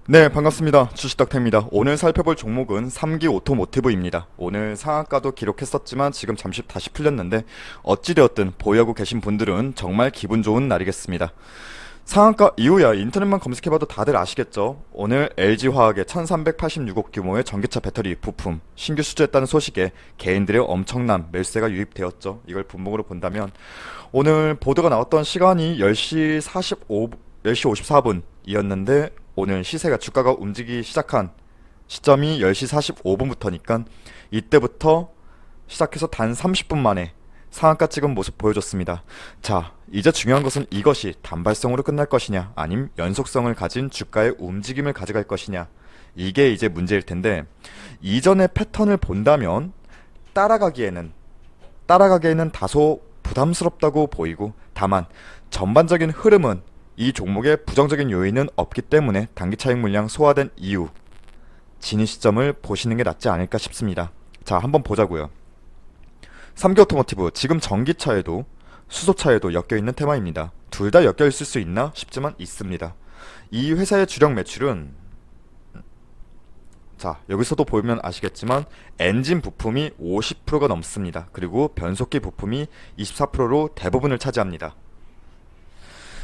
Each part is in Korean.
네, 반갑습니다. 주식닥터입니다. 오늘 살펴볼 종목은 3기 오토모티브입니다. 오늘 상한가도 기록했었지만 지금 잠시 다시 풀렸는데 어찌되었든 보유하고 계신 분들은 정말 기분 좋은 날이겠습니다. 상한가 이후야 인터넷만 검색해봐도 다들 아시겠죠? 오늘 LG화학의 1386억 규모의 전기차 배터리 부품 신규 수주했다는 소식에 개인들의 엄청난 매수세가 유입되었죠. 이걸 분봉으로 본다면 오늘 보도가 나왔던 시간이 10시 10시 54분이었는데 오늘 시세가 주가가 움직이기 시작한 시점이 10시 45분부터니까 이때부터 시작해서 단 30분 만에 상한가 찍은 모습 보여줬습니다. 자, 이제 중요한 것은 이것이 단발성으로 끝날 것이냐, 아님 연속성을 가진 주가의 움직임을 가져갈 것이냐. 이게 이제 문제일 텐데, 이전의 패턴을 본다면 따라가기에는 다소 부담스럽다고 보이고, 다만 전반적인 흐름은 이 종목의 부정적인 요인은 없기 때문에 단기 차익 물량 소화된 이후 진입 시점을 보시는 게 낫지 않을까 싶습니다. 자, 한번 보자고요. 3기 오토모티브, 지금 전기차에도 수소차에도 엮여있는 테마입니다. 둘 다 엮여있을 수 있나 싶지만 있습니다. 이 회사의 주력 매출은, 자, 여기서도 보면 아시겠지만 엔진 부품이 50%가 넘습니다. 그리고 변속기 부품이 24%로 대부분을 차지합니다.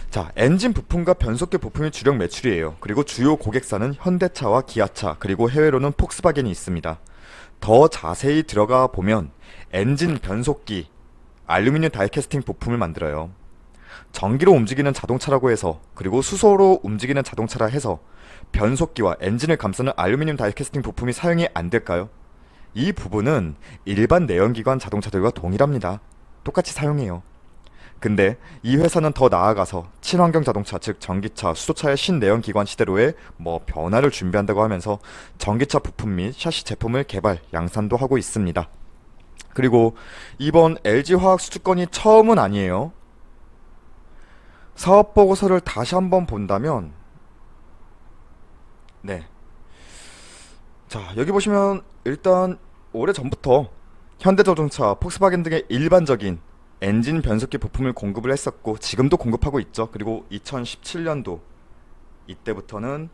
자, 엔진 부품과 변속기 부품이 주력 매출이에요. 그리고 주요 고객사는 현대차와 기아차, 그리고 해외로는 폭스바겐이 있습니다. 더 자세히 들어가 보면 엔진, 변속기, 알루미늄 다이캐스팅 부품을 만들어요. 전기로 움직이는 자동차라고 해서, 그리고 수소로 움직이는 자동차라 해서 변속기와 엔진을 감싸는 알루미늄 다이캐스팅 부품이 사용이 안 될까요? 이 부분은 일반 내연기관 자동차들과 동일합니다. 똑같이 사용해요. 근데 이 회사는 더 나아가서 친환경 자동차, 즉 전기차, 수소차의 신내연기관 시대로의 변화를 준비한다고 하면서 전기차 부품 및 샤시 제품을 개발, 양산도 하고 있습니다. 그리고 이번 LG화학 수주건이 처음은 아니에요. 사업 보고서를 다시 한번 본다면, 네, 자, 여기 보시면 일단 오래전부터 현대자동차, 폭스바겐 등의 일반적인 엔진 변속기 부품을 공급을 했었고 지금도 공급하고 있죠. 그리고 2017년도 이때부터는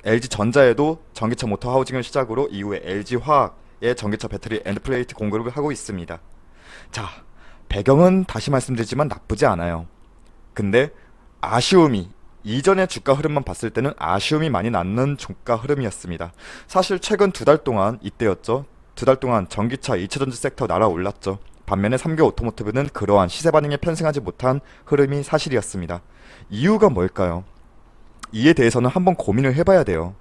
LG전자에도 전기차 모터 하우징을 시작으로 이후에 LG화학의 전기차 배터리 엔드플레이트 공급을 하고 있습니다. 자, 배경은 다시 말씀드리지만 나쁘지 않아요. 근데 아쉬움이, 이전의 주가 흐름만 봤을 때는 아쉬움이 많이 남는 주가 흐름이었습니다. 사실 최근 두 달 동안 이때였죠. 두 달 동안 전기차 2차전지 섹터 날아올랐죠. 반면에 3개 오토모티브는 그러한 시세 반응에 편승하지 못한 흐름이 사실이었습니다. 이유가 뭘까요? 이에 대해서는 한번 고민을 해봐야 돼요.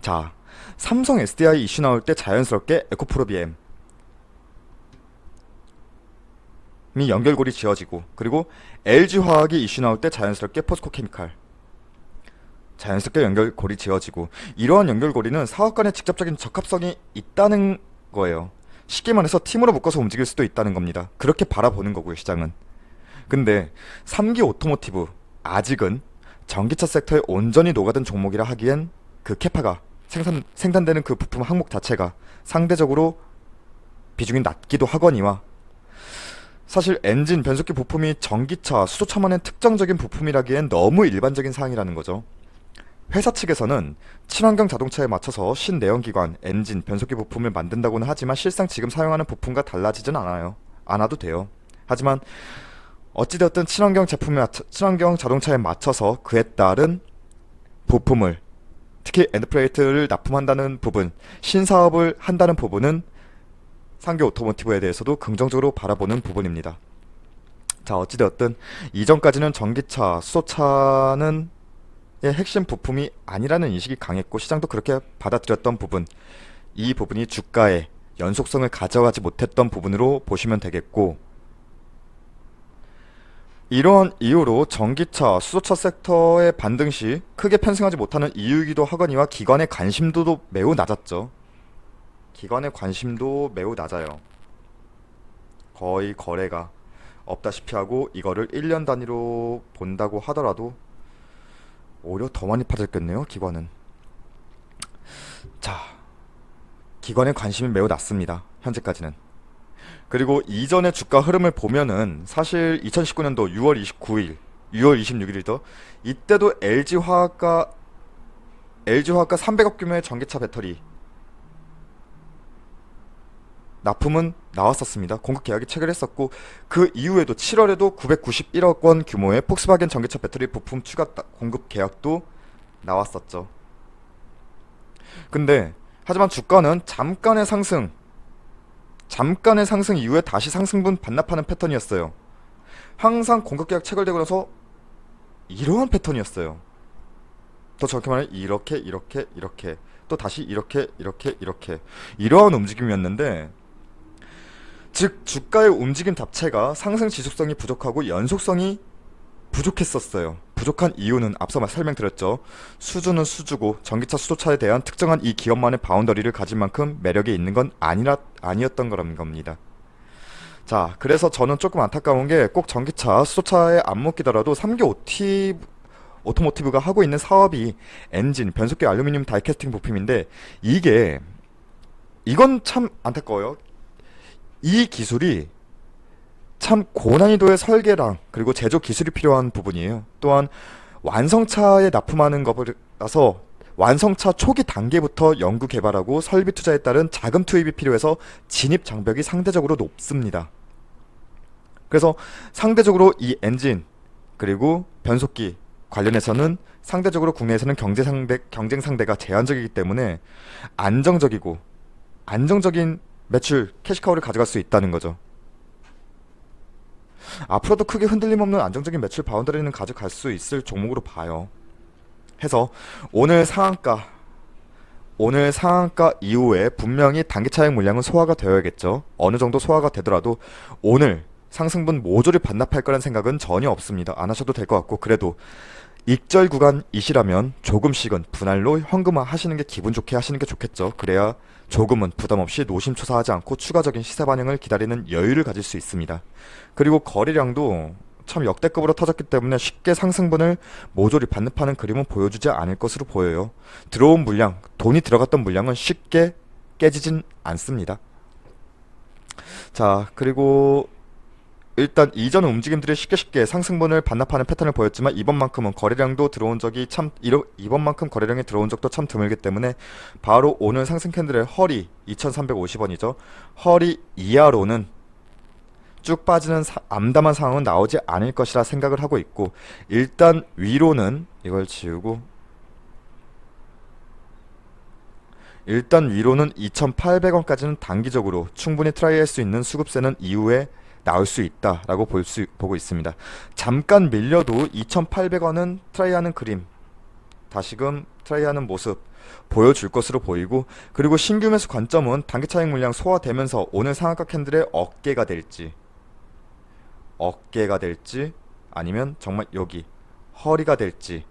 자, 삼성 SDI 이슈 나올 때 자연스럽게 에코프로비엠이 연결고리 지어지고, 그리고 LG화학이 이슈 나올 때 자연스럽게 포스코케미칼 자연스럽게 연결고리 지어지고, 이러한 연결고리는 사업 간의 직접적인 적합성이 있다는 거예요. 쉽게 말해서 팀으로 묶어서 움직일 수도 있다는 겁니다. 그렇게 바라보는 거고요, 시장은. 근데 3기 오토모티브, 아직은 전기차 섹터에 온전히 녹아든 종목이라 하기엔 그 캐파가 생산되는 그 부품 항목 자체가 상대적으로 비중이 낮기도 하거니와, 사실 엔진, 변속기 부품이 전기차, 수소차만의 특정적인 부품이라기엔 너무 일반적인 사항이라는 거죠. 회사 측에서는 친환경 자동차에 맞춰서 신내연기관, 엔진, 변속기 부품을 만든다고는 하지만 실상 지금 사용하는 부품과 달라지진 않아도 돼요. 하지만 어찌되었든 친환경 자동차에 맞춰서 그에 따른 부품을, 특히 엔드플레이트를 납품한다는 부분, 신사업을 한다는 부분은 상계 오토모티브에 대해서도 긍정적으로 바라보는 부분입니다. 자, 어찌되었든 이전까지는 전기차, 수소차는 핵심 부품이 아니라는 인식이 강했고 시장도 그렇게 받아들였던 부분, 이 부분이 주가의 연속성을 가져가지 못했던 부분으로 보시면 되겠고, 이러한 이유로 전기차, 수소차 섹터의 반등 시 크게 편승하지 못하는 이유이기도 하거니와 기관의 관심도도 매우 낮았죠. 기관의 관심도 매우 낮아요. 거의 거래가 없다시피 하고, 이거를 1년 단위로 본다고 하더라도 오히려 더 많이 빠졌겠네요, 기관은. 자, 기관의 관심이 매우 낮습니다, 현재까지는. 그리고 이전의 주가 흐름을 보면은 사실 2019년도 6월 29일 6월 26일이죠. 이때도 LG화학과 300억 규모의 전기차 배터리 납품은 나왔었습니다. 공급 계약이 체결했었고 그 이후에도 7월에도 991억 원 규모의 폭스바겐 전기차 배터리 부품 추가 공급 계약도 나왔었죠. 근데 하지만 주가는 잠깐의 상승 이후에 다시 상승분 반납하는 패턴이었어요. 항상 공급 계약 체결되고 나서 이러한 패턴이었어요. 더 정확히 말하면 이렇게 또 다시 이렇게 이러한 움직임이었는데, 즉 주가의 움직임 자체가 상승 지속성이 부족하고 연속성이 부족했었어요. 부족한 이유는 앞서 설명드렸죠. 수주는 수주고 전기차 수소차에 대한 특정한 이 기업만의 바운더리를 가진 만큼 매력이 있는 건 아니었던 거라는 겁니다. 자, 그래서 저는 조금 안타까운 게 꼭 전기차 수소차에 안 묶이더라도 3기 오토모티브가 하고 있는 사업이 엔진, 변속기 알루미늄 다이캐스팅 부품인데 이건 참 안타까워요. 이 기술이 참 고난이도의 설계랑 그리고 제조 기술이 필요한 부분이에요. 또한 완성차에 납품하는 것이라서 완성차 초기 단계부터 연구 개발하고 설비 투자에 따른 자금 투입이 필요해서 진입 장벽이 상대적으로 높습니다. 그래서 상대적으로 이 엔진 그리고 변속기 관련해서는 상대적으로 국내에서는 경쟁 상대가 제한적이기 때문에 안정적인 매출 캐시카우를 가져갈 수 있다는 거죠. 앞으로도 크게 흔들림 없는 안정적인 매출 바운더리는 가져갈 수 있을 종목으로 봐요. 해서 오늘 상한가 이후에 분명히 단기 차익 물량은 소화가 되어야겠죠. 어느 정도 소화가 되더라도 오늘 상승분 모조리 반납할 거란 생각은 전혀 없습니다. 안 하셔도 될 것 같고, 그래도 익절 구간이시라면 조금씩은 분할로 현금화 하시는 게 기분 좋게 하시는 게 좋겠죠. 그래야 조금은 부담 없이 노심초사하지 않고 추가적인 시세 반영을 기다리는 여유를 가질 수 있습니다. 그리고 거래량도 참 역대급으로 터졌기 때문에 쉽게 상승분을 모조리 반납하는 그림은 보여주지 않을 것으로 보여요. 들어온 물량, 돈이 들어갔던 물량은 쉽게 깨지진 않습니다. 자, 그리고 일단 이전 움직임들이 쉽게 상승분을 반납하는 패턴을 보였지만 이번만큼 거래량이 들어온 적도 참 드물기 때문에 바로 오늘 상승 캔들의 허리 2350원이죠. 허리 이하로는 쭉 빠지는 암담한 상황은 나오지 않을 것이라 생각을 하고 있고, 일단 위로는 이걸 지우고 일단 위로는 2800원까지는 단기적으로 충분히 트라이할 수 있는 수급세는 이후에 나올 수 있다라고 보고 있습니다. 잠깐 밀려도 2800원은 트라이하는 그림, 다시금 트라이하는 모습 보여줄 것으로 보이고, 그리고 신규 매수 관점은 단기 차익 물량 소화되면서 오늘 상한가 캔들의 어깨가 될지 아니면 정말 여기 허리가 될지는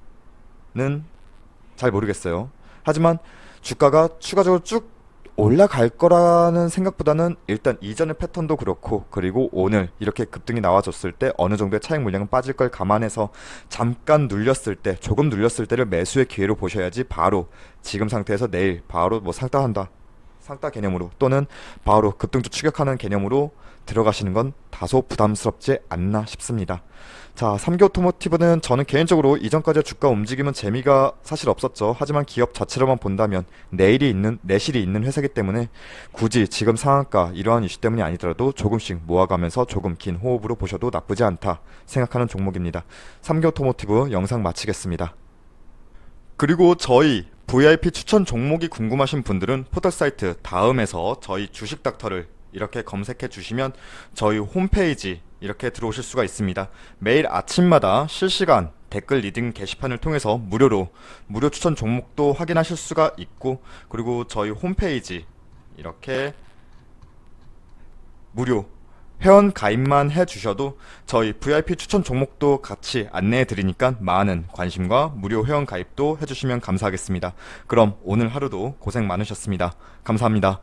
잘 모르겠어요. 하지만 주가가 추가적으로 쭉 올라갈 거라는 생각보다는 일단 이전의 패턴도 그렇고, 그리고 오늘 이렇게 급등이 나와줬을 때 어느 정도의 차익 물량은 빠질 걸 감안해서 조금 눌렸을 때를 매수의 기회로 보셔야지, 바로 지금 상태에서 내일 바로 상따 개념으로 또는 바로 급등주 추격하는 개념으로 들어가시는 건 다소 부담스럽지 않나 싶습니다. 자, 3기 오토모티브는 저는 개인적으로 이전까지의 주가 움직임은 재미가 사실 없었죠. 하지만 기업 자체로만 본다면 내실이 있는 회사이기 때문에 굳이 지금 상한가 이러한 이슈 때문이 아니더라도 조금씩 모아가면서 조금 긴 호흡으로 보셔도 나쁘지 않다 생각하는 종목입니다. 3기 오토모티브 영상 마치겠습니다. 그리고 저희 VIP 추천 종목이 궁금하신 분들은 포털사이트 다음에서 저희 주식닥터를 이렇게 검색해 주시면 저희 홈페이지 이렇게 들어오실 수가 있습니다. 매일 아침마다 실시간 댓글 리딩 게시판을 통해서 무료 추천 종목도 확인하실 수가 있고, 그리고 저희 홈페이지 이렇게 무료 회원 가입만 해주셔도 저희 VIP 추천 종목도 같이 안내해 드리니까 많은 관심과 무료 회원 가입도 해주시면 감사하겠습니다. 그럼 오늘 하루도 고생 많으셨습니다. 감사합니다.